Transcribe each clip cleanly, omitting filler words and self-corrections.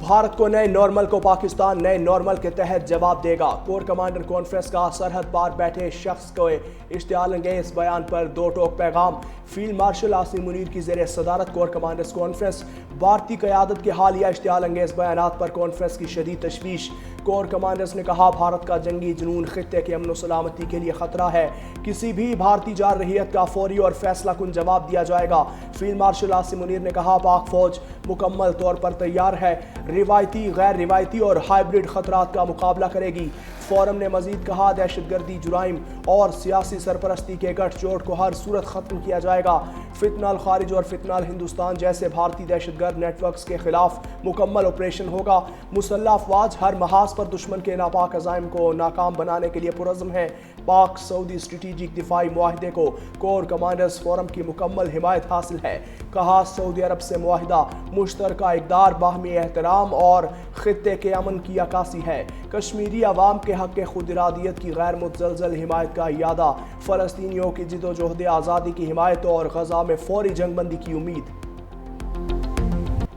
بھارت کو نئے نارمل کو پاکستان نئے نارمل کے تحت جواب دے گا۔ کور کمانڈر کانفرنس کا سرحد پار بیٹھے شخص کو اشتعال انگیز بیان پر دو ٹوک پیغام۔ فیلڈ مارشل عاصم منیر کی زیر صدارت کور کمانڈرز کانفرنس۔ بھارتی قیادت کے حالیہ اشتعال انگیز بیانات پر کانفرنس کی شدید تشویش۔ کور کمانڈرز نے کہا بھارت کا جنگی جنون خطے کے امن و سلامتی کے لیے خطرہ ہے، کسی بھی بھارتی جارحیت کا فوری اور فیصلہ کن جواب دیا جائے گا۔ فیلڈ مارشل عاصم منیر نے کہا پاک فوج مکمل طور پر تیار ہے، روایتی، غیر روایتی اور ہائبرڈ خطرات کا مقابلہ کرے گی۔ فورم نے مزید کہا دہشت گردی، جرائم اور سیاسی سرپرستی کے گٹھ جوڑ کو ہر صورت ختم کیا جائے گا۔ فتنہ الخارج اور فتنہ الہندوستان جیسے بھارتی دہشت گرد نیٹ ورکس کے خلاف مکمل آپریشن ہوگا۔ مسلح افواج ہر محاذ پر دشمن کے ناپاک عزائم کو ناکام بنانے کے لیے پرعزم ہیں۔ پاک سعودی اسٹریٹجک دفاعی معاہدے کو کور کمانڈرز فورم کی مکمل حمایت حاصل ہے۔ کہا سعودی عرب سے معاہدہ مشترکہ اقدار، باہمی احترام اور خطے کے امن کی عکاسی ہے۔ کشمیری عوام کے حق خود ارادیت کی غیر متزلزل حمایت کا اعادہ، فلسطینیوں کی جدوجہد آزادی کی حمایت اور غزہ میں فوری جنگ بندی کی امید۔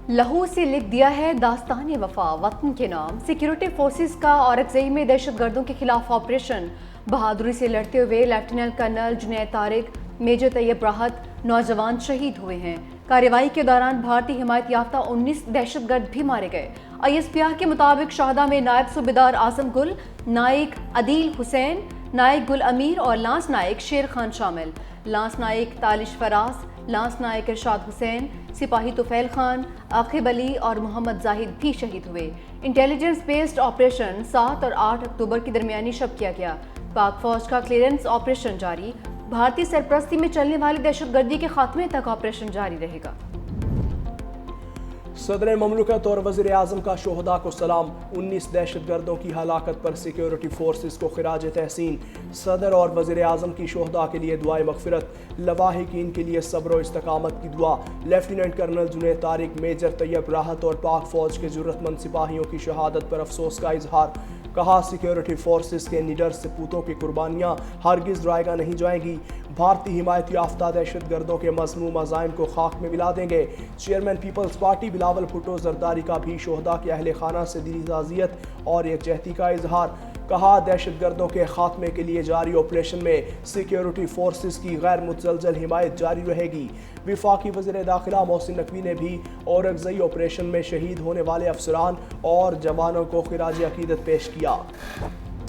لہو سے لکھ دیا ہے داستان وفا وطن کے نام۔ سیکیورٹی فورسز کا اورکزئی میں دہشت گردوں کے خلاف آپریشن۔ بہادری سے لڑتے ہوئے lieutenant colonel Junaid Tariq, major Tayyab Rahat نوجوان شہید ہوئے ہیں۔ کارروائی کے دوران بھارتی حمایت یافتہ 19 دہشت گرد بھی مارے گئے۔ ISPR کے مطابق شہداء میں نائب صوبیدار اعظم گل، نائک عدیل حسین، نائک گل امیر اور لانس نائک شیر خان شامل۔ لانس نائک تالش فراز، لانس نائک ارشاد حسین، سپاہی طفیل خان، عاقب علی اور محمد زاہد بھی شہید ہوئے۔ انٹیلیجنس بیسڈ آپریشن 7 اور 8 اکتوبر کی درمیانی شب کیا گیا۔ پاک فوج کا کلیئرنس آپریشن جاری۔ بھارتی سرپرستی میں چلنے والی دہشت گردی کے خاتمے تک آپریشن جاری رہے گا۔ صدر مملکت اور وزیر اعظم کا شہداء کو سلام۔ 19 دہشت گردوں کی ہلاکت پر سیکیورٹی فورسز کو خراج تحسین۔ صدر اور وزیر اعظم کی شہداء کے لیے دعائے مغفرت، لواحقین کے لیے صبر و استقامت کی دعا۔ Lieutenant colonel Junaid Tariq, major Tayyab Rahat اور پاک فوج کے جرت مند سپاہیوں کی شہادت پر افسوس کا اظہار۔ کہا سیکیورٹی فورسز کے نیڈر سپوتوں کی قربانیاں ہرگز ضائع نہیں جائیں گی۔ بھارتی حمایت یافتہ دہشت گردوں کے مذموم عزائم کو خاک میں ملا دیں گے۔ چیئرمین پیپلز پارٹی بلاول بھٹو زرداری کا بھی شہداء کے اہل خانہ سے دلی تعزیت اور یکجہتی کا اظہار۔ کہا دہشت گردوں کے خاتمے کے لیے جاری آپریشن میں سیکیورٹی فورسز کی غیر متزلزل حمایت جاری رہے گی۔ وفاقی وزیر داخلہ محسن نقوی نے بھی اورکزئی آپریشن میں شہید ہونے والے افسران اور جوانوں کو خراج عقیدت پیش کیا۔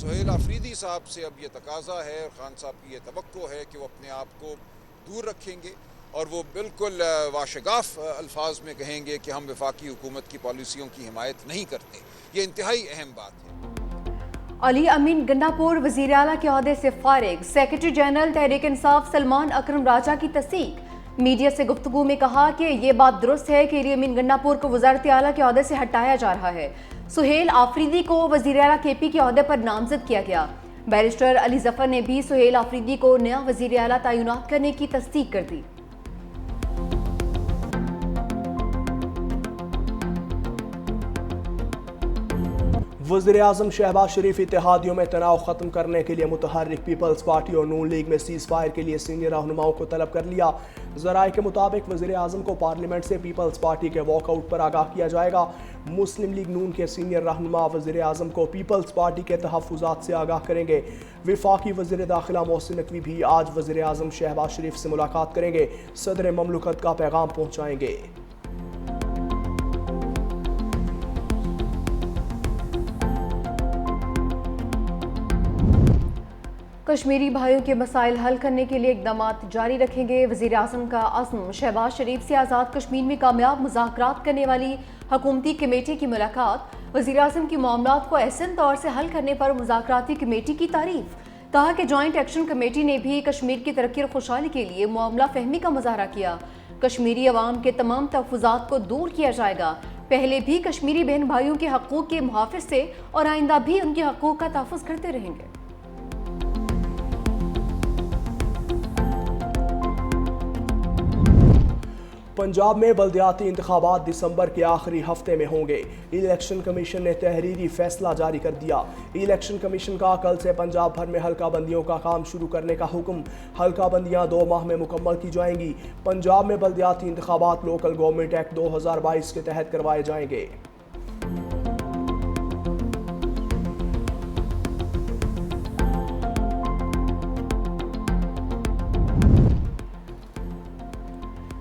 سہیل آفریدی صاحب سے اب یہ تقاضا ہے اور خان صاحب کی یہ توقع ہے کہ وہ اپنے آپ کو دور رکھیں گے اور وہ بالکل واشگاف الفاظ میں کہیں گے کہ ہم وفاقی حکومت کی پالیسیوں کی حمایت نہیں کرتے۔ یہ انتہائی اہم بات ہے۔ علی امین گنڈاپور وزیر اعلیٰ کے عہدے سے فارغ۔ سیکرٹری جنرل تحریک انصاف سلمان اکرم راجہ کی تصدیق۔ میڈیا سے گفتگو میں کہا کہ یہ بات درست ہے کہ علی امین گنڈاپور کو وزارت اعلیٰ کے عہدے سے ہٹایا جا رہا ہے۔ سہیل آفریدی کو وزیر اعلیٰ KP کے عہدے پر نامزد کیا گیا۔ بیرسٹر علی ظفر نے بھی سہیل آفریدی کو نیا وزیر اعلیٰ تعینات کرنے کی تصدیق کر دی۔ وزیر اعظم شہباز شریف اتحادیوں میں تناؤ ختم کرنے کے لیے متحرک پیپلز پارٹی اور نون لیگ میں سیز فائر کے لیے سینئر رہنماؤں کو طلب کر لیا۔ ذرائع کے مطابق وزیر اعظم کو پارلیمنٹ سے پیپلز پارٹی کے واک آؤٹ پر آگاہ کیا جائے گا۔ مسلم لیگ نون کے سینئر رہنما وزیر اعظم کو پیپلز پارٹی کے تحفظات سے آگاہ کریں گے۔ وفاقی وزیر داخلہ محسن نقوی بھی آج وزیر اعظم شہباز شریف سے ملاقات کریں گے، صدر مملکت کا پیغام پہنچائیں گے۔ کشمیری بھائیوں کے مسائل حل کرنے کے لیے اقدامات جاری رکھیں گے۔ وزیر اعظم کا عزم۔ شہباز شریف سے آزاد کشمیر میں کامیاب مذاکرات کرنے والی حکومتی کمیٹی کی ملاقات۔ وزیر اعظم کی معاملات کو احسن طور سے حل کرنے پر مذاکراتی کمیٹی کی تعریف۔ کہا کہ جوائنٹ ایکشن کمیٹی نے بھی کشمیر کی ترقی اور خوشحالی کے لیے معاملہ فہمی کا مظاہرہ کیا۔ کشمیری عوام کے تمام تحفظات کو دور کیا جائے گا۔ پہلے بھی کشمیری بہن بھائیوں کے حقوق کے محافظ تھے اور آئندہ بھی ان کے حقوق کا تحفظ کرتے رہیں گے۔ پنجاب میں بلدیاتی انتخابات دسمبر کے آخری ہفتے میں ہوں گے۔ الیکشن کمیشن نے تحریری فیصلہ جاری کر دیا۔ الیکشن کمیشن کا کل سے پنجاب بھر میں حلقہ بندیوں کا کام شروع کرنے کا حکم۔ حلقہ بندیاں 2 ماہ میں مکمل کی جائیں گی۔ پنجاب میں بلدیاتی انتخابات لوکل گورنمنٹ ایکٹ 2022 کے تحت کروائے جائیں گے۔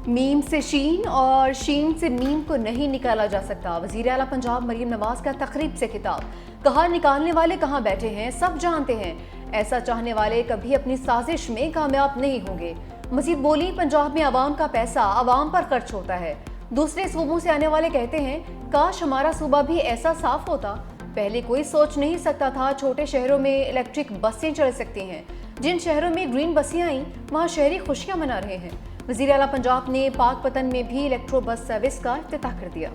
میم سے شین اور شین سے میم کو نہیں نکالا جا سکتا، وزیر اعلیٰ پنجاب مریم نواز کا تقریب سے خطاب، کہا نکالنے والے کہاں بیٹھے ہیں سب جانتے ہیں، ایسا چاہنے والے کبھی اپنی سازش میں کامیاب نہیں ہوں گے۔ مزید بولی پنجاب میں عوام کا پیسہ عوام پر خرچ ہوتا ہے، دوسرے صوبوں سے آنے والے کہتے ہیں کاش ہمارا صوبہ بھی ایسا صاف ہوتا، پہلے کوئی سوچ نہیں سکتا تھا چھوٹے شہروں میں الیکٹرک بسیں چل سکتی ہیں، جن شہروں میں گرین بسیں آئیں وہاں شہری خوشیاں منا رہے ہیں۔ وزیر اعلیٰ پنجاب نے پاک پتن میں بھی الیکٹرو بس سروس کا افتتاح کر دیا۔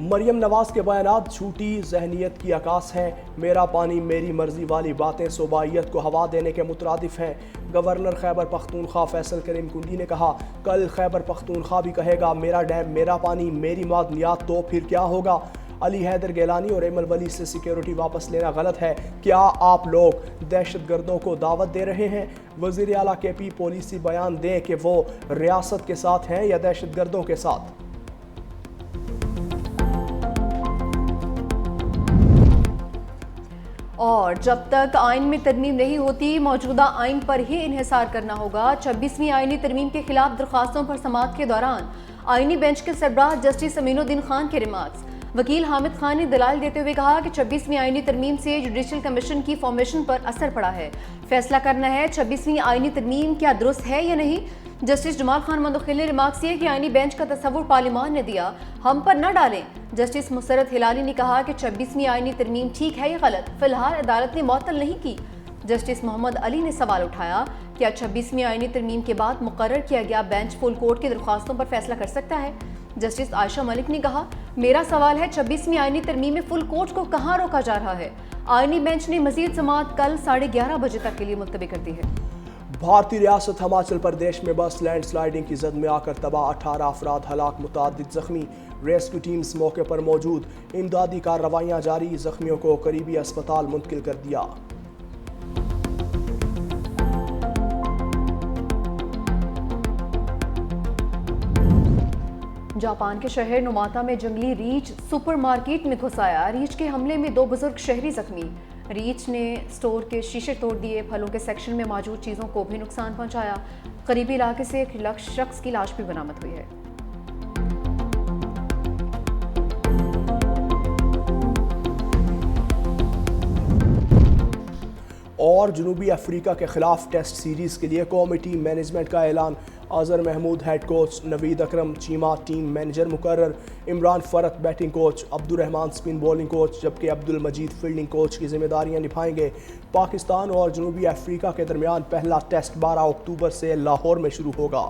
مریم نواز کے بیانات جھوٹی ذہنیت کی عکاس ہیں، میرا پانی میری مرضی والی باتیں صوبائیت کو ہوا دینے کے مترادف ہیں۔ گورنر خیبر پختونخوا فیصل کریم کنڈی نے کہا کل خیبر پختونخوا بھی کہے گا میرا ڈیم میرا پانی میری معدنیات، تو پھر کیا ہوگا؟ علی حیدر گیلانی اور ایمل ولی سے سیکیورٹی واپس لینا غلط ہے، کیا آپ لوگ دہشت گردوں کو دعوت دے رہے ہیں؟ وزیر اعلیٰ کے پی پولیسی بیان دیں کہ وہ ریاست کے ساتھ ہیں یا دہشت گردوں کے ساتھ۔ اور جب تک آئین میں ترمیم نہیں ہوتی موجودہ آئین پر ہی انحصار کرنا ہوگا۔ 26ویں آئینی ترمیم کے خلاف درخواستوں پر سماعت کے دوران آئینی بینچ کے سربراہ جسٹس امین الدین خان کے ریمارکس، وکیل حامد خان نے دلائل دیتے ہوئے کہا کہ 26ویں آئینی ترمیم سے جوڈیشل کمیشن کی فارمیشن پر اثر پڑا ہے، فیصلہ کرنا ہے 26ویں آئینی ترمیم کیا درست ہے یا نہیں۔ جسٹس جمال خان مندوخیل نے ریمارکس کیا کہ آئینی بینچ کا تصور پارلیمان نے دیا، ہم پر نہ ڈالیں۔ جسٹس مسرت ہلالی نے کہا کہ 26ویں آئینی ترمیم ٹھیک ہے یا غلط، فی الحال عدالت نے معطل نہیں کی۔ جسٹس محمد علی نے سوال اٹھایا کیا 26ویں آئینی ترمیم کے بعد مقرر کیا گیا بینچ فل کورٹ کی درخواستوں پر فیصلہ کر سکتا ہے؟ جسٹس عائشہ ملک نے کہا میرا سوال ہے 26ویں آئینی ترمیم میں فل کورٹ کو کہاں روکا جا رہا ہے؟ آئینی بینچ نے مزید سماعت کل 11:30 بجے تک کے لیے ملتوی کر دی ہے۔ بھارتی ریاست ہماچل پردیش میں بس لینڈ سلائیڈنگ کی زد میں آ کر تباہ، 18 افراد ہلاک، متعدد زخمی، ریسکیو ٹیمز موقع پر موجود، امدادی کارروائیاں جاری، زخمیوں کو قریبی اسپتال منتقل کر دیا۔ جاپان کے شہر نوماتا میں جنگلی ریچھ سپر مارکیٹ میں گھس آیا، ریچھ کے حملے میں 2 بزرگ شہری زخمی، ریچھ نے سٹور کے شیشے توڑ دیے، پھلوں کے سیکشن میں موجود چیزوں کو بھی نقصان پہنچایا، قریبی علاقے سے ایک شخص کی لاش بھی برآمد ہوئی ہے۔ اور جنوبی افریقہ کے خلاف ٹیسٹ سیریز کے لیے قومی ٹیم مینجمنٹ کا اعلان، اظہر محمود ہیڈ کوچ، نوید اکرم چیمہ ٹیم مینیجر مقرر، عمران فرت بیٹنگ کوچ، عبد الرحمان سپن بولنگ کوچ جبکہ عبد المجید فیلڈنگ کوچ کی ذمہ داریاں نبھائیں گے۔ پاکستان اور جنوبی افریقہ کے درمیان پہلا ٹیسٹ 12 اکتوبر سے لاہور میں شروع ہوگا۔